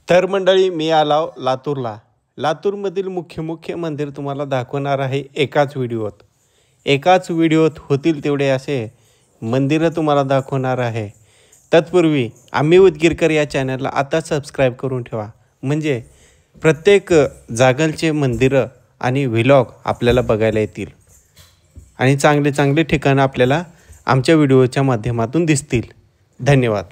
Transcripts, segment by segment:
तर मंडळी मी आलो लातूरला. लातूरमधील मुख्य मंदिर तुम्हाला दाखवणार आहे एकाच व्हिडिओत होतील तेवढे असे मंदिरं तुम्हाला दाखवणार आहे. तत्पूर्वी आम्ही उदगीरकर या चॅनलला आता सबस्क्राईब करून ठेवा, म्हणजे प्रत्येक जागलचे मंदिरं आणि व्हिलॉग आपल्याला बघायला येतील आणि चांगले ठिकाणं आपल्याला आमच्या व्हिडिओच्या माध्यमातून दिसतील. धन्यवाद.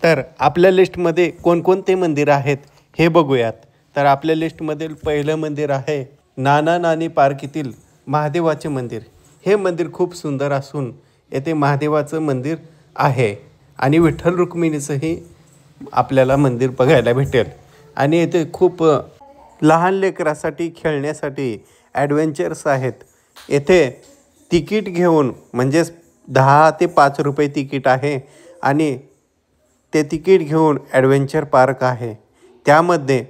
तर आपल्या लिस्टमध्ये कोणकोणते मंदिर आहेत हे बघूयात. तर आपल्या लिस्टमधील पहिलं मंदिर आहे नाना नानी पार्क येथील महादेवाचे मंदिर. हे मंदिर खूप सुंदर असून येथे महादेवाचं मंदिर आहे आणि विठ्ठल रुक्मिणीचंही आपल्याला मंदिर बघायला भेटेल. आणि येथे खूप लहान लेकरासाठी खेळण्यासाठी ॲडव्हेंचर्स आहेत. येथे तिकीट घेऊन म्हणजेच 10 ते 5 रुपये तिकीट आहे आणि ते तिकीट घेऊन ॲडव्हेंचर पार्क आहे. त्यामध्ये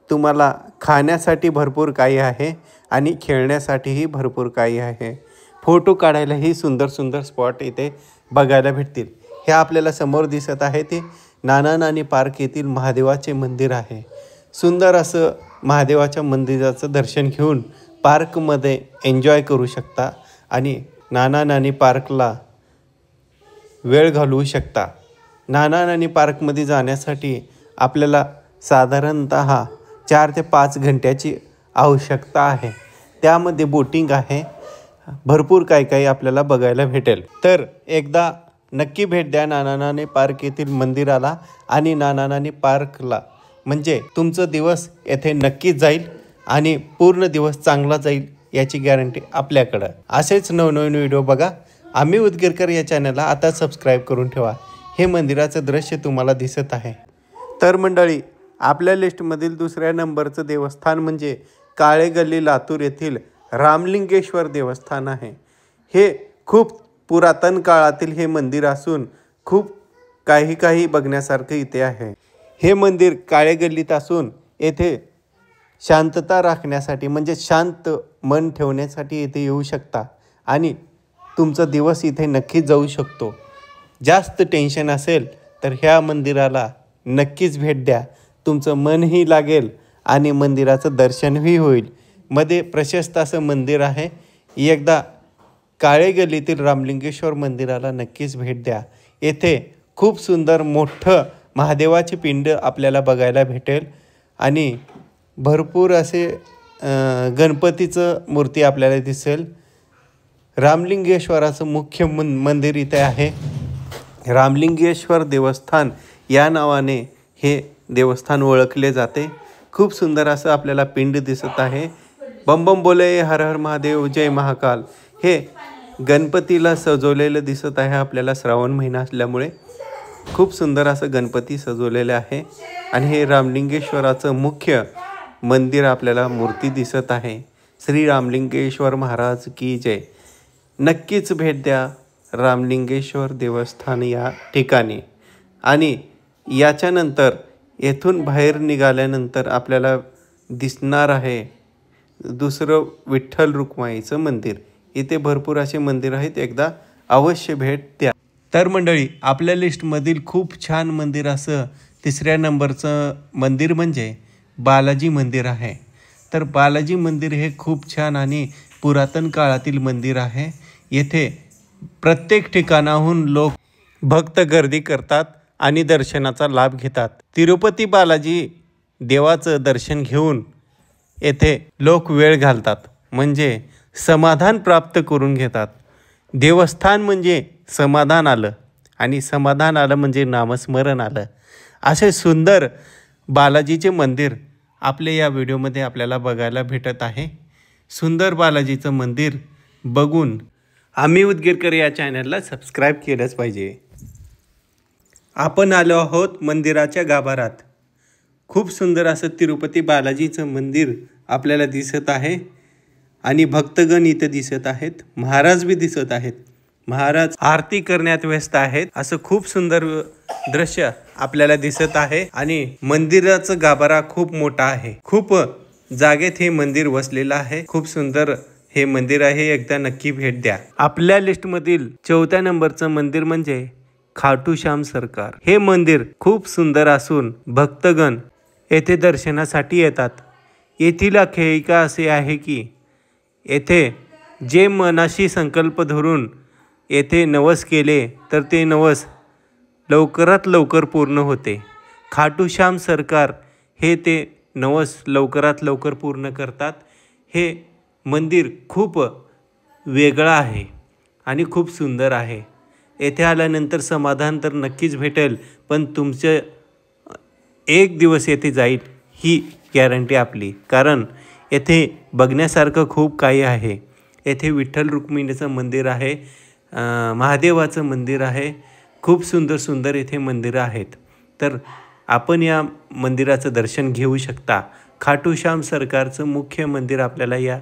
तुम्हाला खाण्यासाठी भरपूर काही आहे आणि खेळण्यासाठीही भरपूर काही आहे. फोटो काढायलाही सुंदर स्पॉट इथे बघायला भेटतील. हे आपल्याला समोर दिसत आहे ते नाना नानी पार्क येथील महादेवाचे मंदिर आहे. सुंदर असं महादेवाच्या मंदिराचं दर्शन घेऊन पार्कमध्ये एन्जॉय करू शकता आणि नाना नानी पार्कला वेळ घालवू शकता. नाना नानी पार्कमध्ये जाण्यासाठी आपल्याला साधारणतः 4 ते 5 घंट्याची आवश्यकता आहे. त्यामध्ये बोटिंग आहे, भरपूर काही आपल्याला बघायला भेटेल. तर एकदा नक्की भेट द्या नाना नानी पार्क येथील मंदिराला आणि नाना नानी पार्कला, म्हणजे तुमचं दिवस येथे नक्कीच जाईल आणि पूर्ण दिवस चांगला जाईल याची गॅरंटी आपल्याकडं. असेच नवनवीन व्हिडिओ बघा. आम्ही उदगीरकर या चॅनलला आता सबस्क्राईब करून ठेवा. हे मंदिराचं दृश्य तुम्हाला दिसत आहे. तर मंडळी, आपल्या लिस्टमधील दुसऱ्या नंबरचं देवस्थान म्हणजे काळे गल्ली लातूर येथील रामलिंगेश्वर देवस्थान आहे. हे खूप पुरातन काळातील हे मंदिर असून खूप काही बघण्यासारखं इथे आहे. हे मंदिर काळे गल्लीत असून येथे शांतता राखण्यासाठी म्हणजे शांत मन ठेवण्यासाठी इथे येऊ शकता आणि तुमचा दिवस इथे नक्कीच जाऊ शकतो. जास्त टेन्शन असेल तर ह्या मंदिराला नक्कीच भेट द्या. तुमचं मनही लागेल आणि मंदिराचं दर्शनही होईल. मध्ये प्रशस्त असं मंदिर आहे. एकदा काळे गल्लीतील रामलिंगेश्वर मंदिराला नक्कीच भेट द्या. येथे खूप सुंदर मोठं महादेवाची पिंड आपल्याला बघायला भेटेल आणि भरपूर असे गणपतीचं मूर्ती आपल्याला दिसेल. रामलिंगेश्वराचं मुख्य मंदिर इथे आहे. रामलिंगेश्वर देवस्थान या नावाने हे देवस्थान ओळखले जाते. खूप सुंदर असं आपल्याला पिंड दिसत आहे. बम बम बोले, हर हर महादेव, जय महाकाल. हे गणपतीला सजवलेलं दिसत आहे आपल्याला. श्रावण महिना असल्यामुळे खूप सुंदर असं गणपती सजवलेलं आहे आणि हे रामलिंगेश्वराचं मुख्य मंदिर आपल्याला मूर्ती दिसत आहे. श्री रामलिंगेश्वर महाराज की जय. नक्कीच भेट द्या रामलिंगेश्वर देवस्थान या ठिकाणी. आणि याच्यानंतर येथून बाहेर निघाल्यानंतर आपल्याला दिसणार आहे दुसरं विठ्ठल रुक्माईचं मंदिर. इथे भरपूर असे मंदिर आहेत, एकदा अवश्य भेट द्या. तर मंडळी, आपल्या लिस्टमधील खूप छान मंदिर असं तिसऱ्या नंबरचं मंदिर म्हणजे बालाजी मंदिर आहे. तर बालाजी मंदिर हे खूप छान आणि पुरातन काळातील मंदिर आहे. येथे प्रत्येक ठिकाणाहून लोक भक्त गर्दी करतात आणि दर्शनाचा लाभ घेतात. तिरुपती बालाजी देवाचं दर्शन घेऊन येथे लोक वेळ घालतात, म्हणजे समाधान प्राप्त करून घेतात. देवस्थान म्हणजे समाधान आलं आणि समाधान आलं म्हणजे नामस्मरण आलं. असे सुंदर बालाजीचे मंदिर आपल्या या व्हिडिओमध्ये आपल्याला बघायला भेटत आहे. सुंदर बालाजीचं मंदिर बघून आम्ही उदगीरकर या चॅनलला सबस्क्राईब केलंच पाहिजे. आपण आलो आहोत मंदिराच्या गाभारात. खूप सुंदर असं तिरुपती बालाजीचं मंदिर आपल्याला दिसत आहे आणि भक्तगण इथे दिसत आहेत. महाराज बी दिसत आहेत. महाराज आरती करण्यात व्यस्त आहेत. असं खूप सुंदर दृश्य आपल्याला दिसत आहे आणि मंदिराचं गाभारा खूप मोठा आहे. खूप जागेत हे मंदिर वसलेलं आहे. खूप सुंदर हे मंदिर आहे. एकदा नक्की भेट द्या. आपल्या लिस्टमधील 4थ्या नंबरचं मंदिर म्हणजे खाटू श्याम सरकार. हे मंदिर खूप सुंदर असून भक्तगण येथे दर्शनासाठी येतात. येथील आख्यायिका असे आहे की येथे जे मनाशी संकल्प धरून येथे नवस केले तर ते नवस लवकरात लवकर पूर्ण होते. खाटू श्याम सरकार हे ते नवस लवकरात लवकर पूर्ण करतात. हे मंदिर खूप वेगळं आहे आणि खूप सुंदर आहे. येथे आल्यानंतर समाधान तर नक्कीच भेटेल, पण तुमचं एक दिवस येथे जाईल ही गॅरंटी आपली. कारण येथे बघण्यासारखं खूप काही आहे. येथे विठ्ठल रुक्मिणीचं मंदिर आहे, महादेवाचं मंदिर आहे. खूप सुंदर सुंदर येथे मंदिरं आहेत. तर आपण या मंदिराचं दर्शन घेऊ शकता. खाटू श्याम सरकारचं मुख्य मंदिर आपल्याला या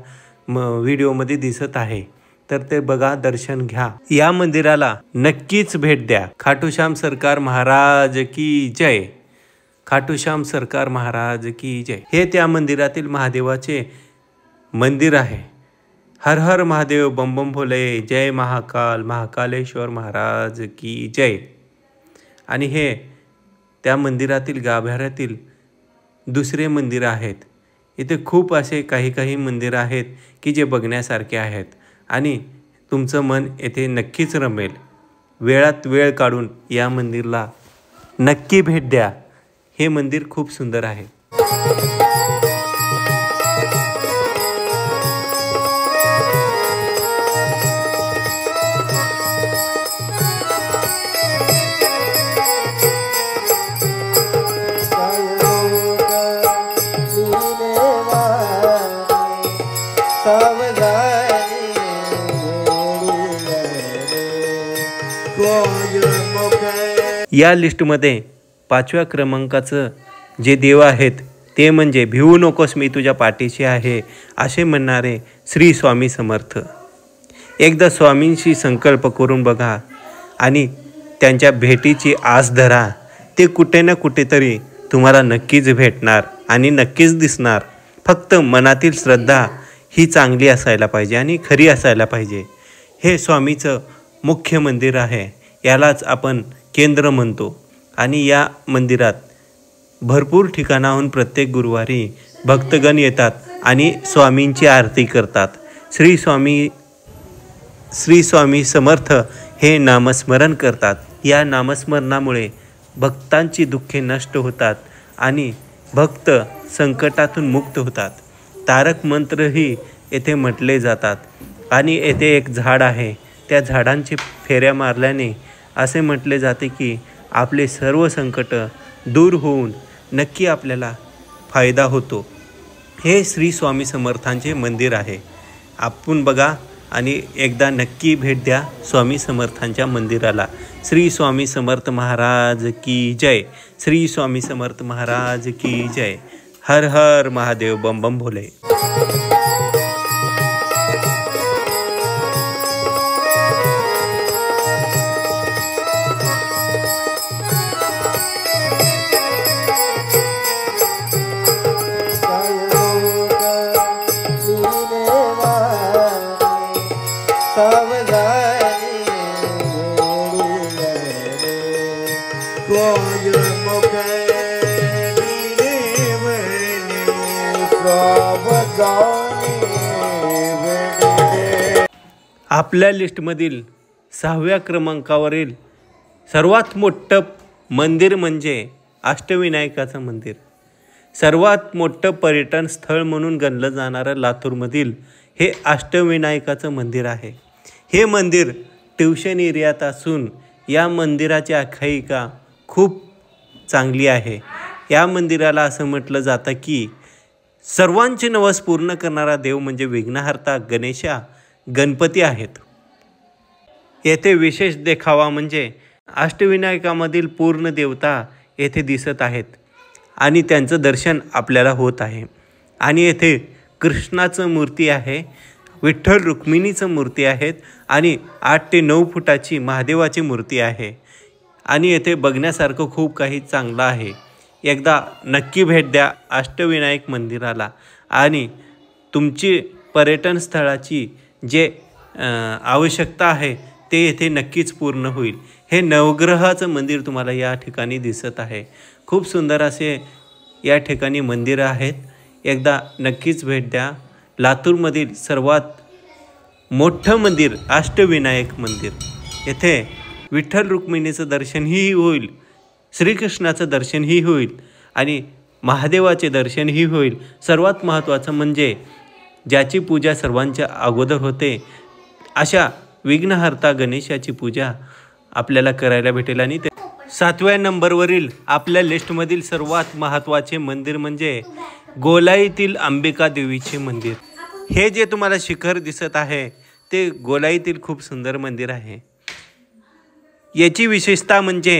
व्हिडिओमध्ये दिसत आहे. तर ते बघा, दर्शन घ्या. या मंदिराला नक्कीच भेट द्या. खाटू श्याम सरकार महाराज की जय. खाटू श्याम सरकार महाराज की जय. हे त्या मंदिरातील महादेवाचे मंदिर आहे. हर हर महादेव, बम बम भोले, जय महाकाल, महाकालेश्वर महाराज की जय. आणि हे त्या मंदिरातील गाभाऱ्यातील दुसरे मंदिर आहेत. इथे खूप असे काही मंदिरं आहेत की जे बघण्यासारखे आहेत आणि तुमचं मन येथे नक्कीच रमेल. वेळात वेळ काढून या मंदिराला नक्की भेट द्या. हे मंदिर खूप सुंदर आहे. या लिस्टमध्ये 5व्या क्रमांकाचं जे देव आहेत ते म्हणजे भिवू नकोस मी तुझ्या पाठीशी आहे असे म्हणणारे श्री स्वामी समर्थ. एकदा स्वामींशी संकल्प करून बघा आणि त्यांच्या भेटीची आस धरा. ते कुठे ना कुठेतरी तुम्हाला नक्कीच भेटणार आणि नक्कीच दिसणार. फक्त मनातील श्रद्धा ही चांगली असायला पाहिजे आणि खरी असायला पाहिजे. हे स्वामीचं मुख्य मंदिर आहे. यालाच आपण केंद्र म्हणतो. आणि या मंदिरात भरपूर ठिकाणाहून प्रत्येक गुरुवारी भक्तगण येतात आणि स्वामींची आरती करतात. श्री स्वामी समर्थ हे नामस्मरण करतात. या नामस्मरणामुळे भक्तांची दुःखे नष्ट होतात आणि भक्त संकटातून मुक्त होतात. तारक मंत्रही येथे म्हटले जातात. आणि येथे एक झाड आहे. त्या झाडांची फेऱ्या मारल्याने असे म्हटले जाते की आपले सर्व संकट दूर होऊन नक्की आपल्याला फायदा होतो. हे श्री स्वामी समर्थांचे मंदिर आहे. आपण बघा आणि एकदा नक्की भेट द्या स्वामी समर्थांच्या मंदिराला. श्री स्वामी समर्थ महाराज की जय. श्री स्वामी समर्थ महाराज की जय. हर हर महादेव, बम बम भोले. आपल्या लिस्टमधील 6व्या क्रमांकावरील सर्वात मोठं मंदिर म्हणजे अष्टविनायकाचं मंदिर. सर्वात मोठं पर्यटन स्थळ म्हणून गणलं जाणारं लातूरमधील हे अष्टविनायकाचं मंदिर आहे. हे मंदिर ट्युशन एरियात असून या मंदिराची आख्यायिका खूप चांगली आहे. या मंदिराला असं म्हटलं जातं की सर्वांचे नवस पूर्ण करणारा देव म्हणजे विघ्नहर्ता गणपती आहेत. येथे विशेष देखावा म्हणजे अष्टविनायकामधील पूर्ण देवता येथे दिसत आहेत आणि त्यांचं दर्शन आपल्याला होत आहे. आणि येथे कृष्णाचं मूर्ती आहे, विठ्ठल रुक्मिणीचं मूर्ती आहेत आणि 8 ते 9 फुटाची महादेवाची मूर्ती आहे. आणि येथे बघण्यासारखं खूप काही चांगलं आहे. एकदा नक्की भेट द्या अष्टविनायक मंदिराला आणि तुमची पर्यटन स्थळाची जे आवश्यकता आहे ते येथे नक्कीच पूर्ण होईल. हे नवग्रहाचं मंदिर तुम्हाला या ठिकाणी दिसत आहे. खूप सुंदर असे या ठिकाणी मंदिरं आहेत. एकदा नक्कीच भेट द्या. लातूरमधील सर्वात मोठं मंदिर अष्टविनायक मंदिर. येथे विठ्ठल रुक्मिणीचं दर्शनही होईल, श्रीकृष्णाचं दर्शनही होईल आणि महादेवाचे दर्शनही होईल. सर्वात महत्त्वाचं म्हणजे ज्याची पूजा सर्वांच्या अगोदर होते अशा विघ्नहर्ता गणेशाची पूजा आपल्याला करायला भेटेल. आणि 7व्या नंबरवरील आपल्या लिस्टमधील सर्वात महत्त्वाचे मंदिर म्हणजे गोलाईतील अंबिका देवीचे मंदिर. हे जे तुम्हाला शिखर दिसत आहे ते गोलाईतील खूप सुंदर मंदिर आहे. याची विशेषता म्हणजे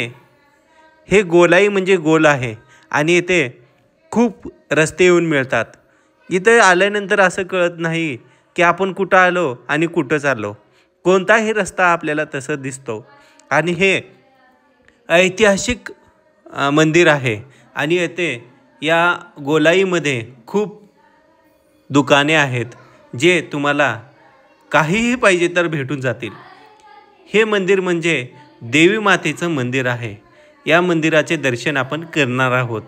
हे गोलाई म्हणजे गोल आहे आणि येथे खूप रस्ते येऊन मिळतात. इथे आल्यानंतर असं कळत नाही की आपण कुठं आलो आणि कुठं चाललो. कोणताही रस्ता आपल्याला तसं दिसतो. आणि हे ऐतिहासिक मंदिर आहे आणि येथे या गोलाईमध्ये खूप दुकाने आहेत जे तुम्हाला काहीही पाहिजे तर भेटून जातील. हे मंदिर म्हणजे देवी मातेचं मंदिर आहे. या मंदिराचे दर्शन आपण करणार आहोत.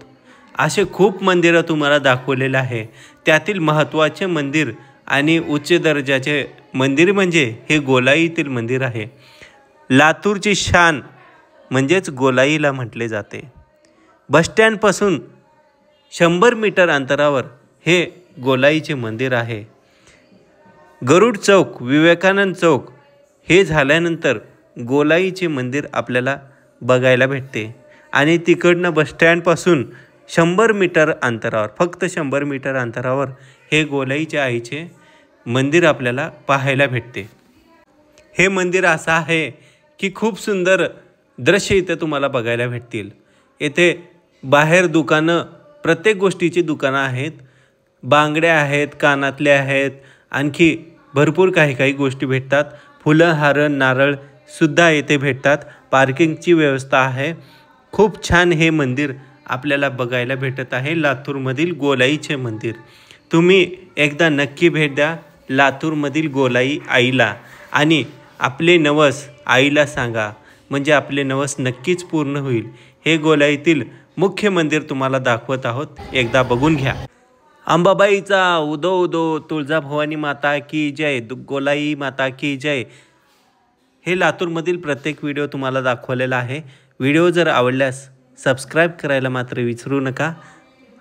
असे खूप मंदिरं तुम्हाला दाखवलेले आहे. त्यातील महत्त्वाचे मंदिर आणि उच्च दर्जाचे मंदिर म्हणजे हे गोलाईतील मंदिर आहे. लातूरची शान म्हणजेच गोलाईला म्हटले जाते. बसस्टँडपासून 100 मीटर अंतरावर हे गोलाईचे मंदिर आहे. गरुड चौक, विवेकानंद चौक हे झाल्यानंतर गोलाईचे मंदिर आपल्याला बघायला भेटते. आणि तिकडनं बसस्टँडपासून 100 मीटर अंतरावर, फक्त 100 मीटर अंतरावर हे गोलाईच्या आईचे मंदिर आपल्याला पाहायला भेटते. हे मंदिर असं आहे की खूप सुंदर दृश्य इथं तुम्हाला बघायला भेटतील. येथे बाहेर दुकानं, प्रत्येक गोष्टीची दुकानं आहेत. बांगड्या आहेत, कानातले आहेत, आणखी भरपूर काही गोष्टी भेटतात. फुलं, हार, नारळसुद्धा येथे भेटतात. पार्किंगची व्यवस्था आहे. खूप छान हे मंदिर आपल्याला बघायला भेटत आहे. लातूरमधील गोलाईचे मंदिर तुम्ही एकदा नक्की भेट द्या लातूरमधील गोलाई आईला. आणि आपले नवस आईला सांगा म्हणजे आपले नवस नक्कीच पूर्ण होईल. हे गोलाईतील मुख्य मंदिर तुम्हाला दाखवत आहोत. एकदा बघून घ्या. अंबाबाईचा उदो उदो, तुळजाभवानी माता की जय, गोलाई माता की जय. हे लातूरमधील प्रत्येक व्हिडिओ तुम्हाला दाखवलेला आहे. व्हिडिओ जर आवडल्यास सबस्क्राईब करायला मात्र विसरू नका.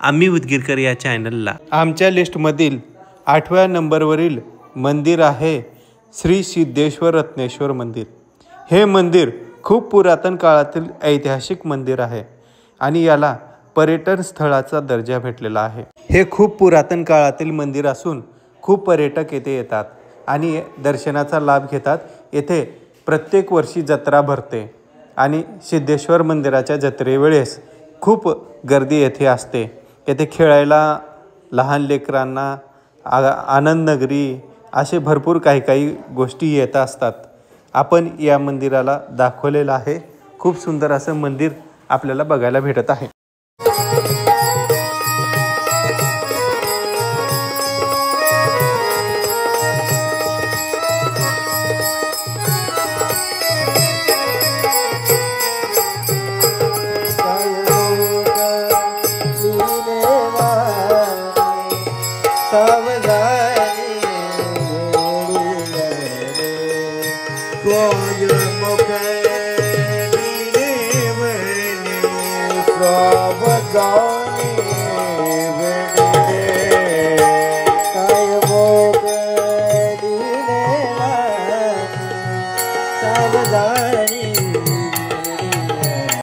आम्ही उदगीरकर या चॅनलला. आमच्या लिस्टमधील 8व्या नंबरवरील मंदिर आहे श्री सिद्धेश्वर रत्नेश्वर मंदिर. हे मंदिर खूप पुरातन काळातील ऐतिहासिक मंदिर आहे आणि याला पर्यटन स्थळाचा दर्जा भेटलेला आहे. हे खूप पुरातन काळातील मंदिर असून खूप पर्यटक येथे येतात आणि दर्शनाचा लाभ घेतात. येथे प्रत्येक वर्षी जत्रा भरते आणि सिद्धेश्वर मंदिराच्या जत्रेवेळेस खूप गर्दी येथे असते. येथे खेळायला लहान लेकरांना आनंद नगरी असे भरपूर काही गोष्टी येत असतात. आपण या मंदिराला दाखवलेलं आहे. खूप सुंदर असं मंदिर आपल्याला बघायला भेटत आहे. सावधानी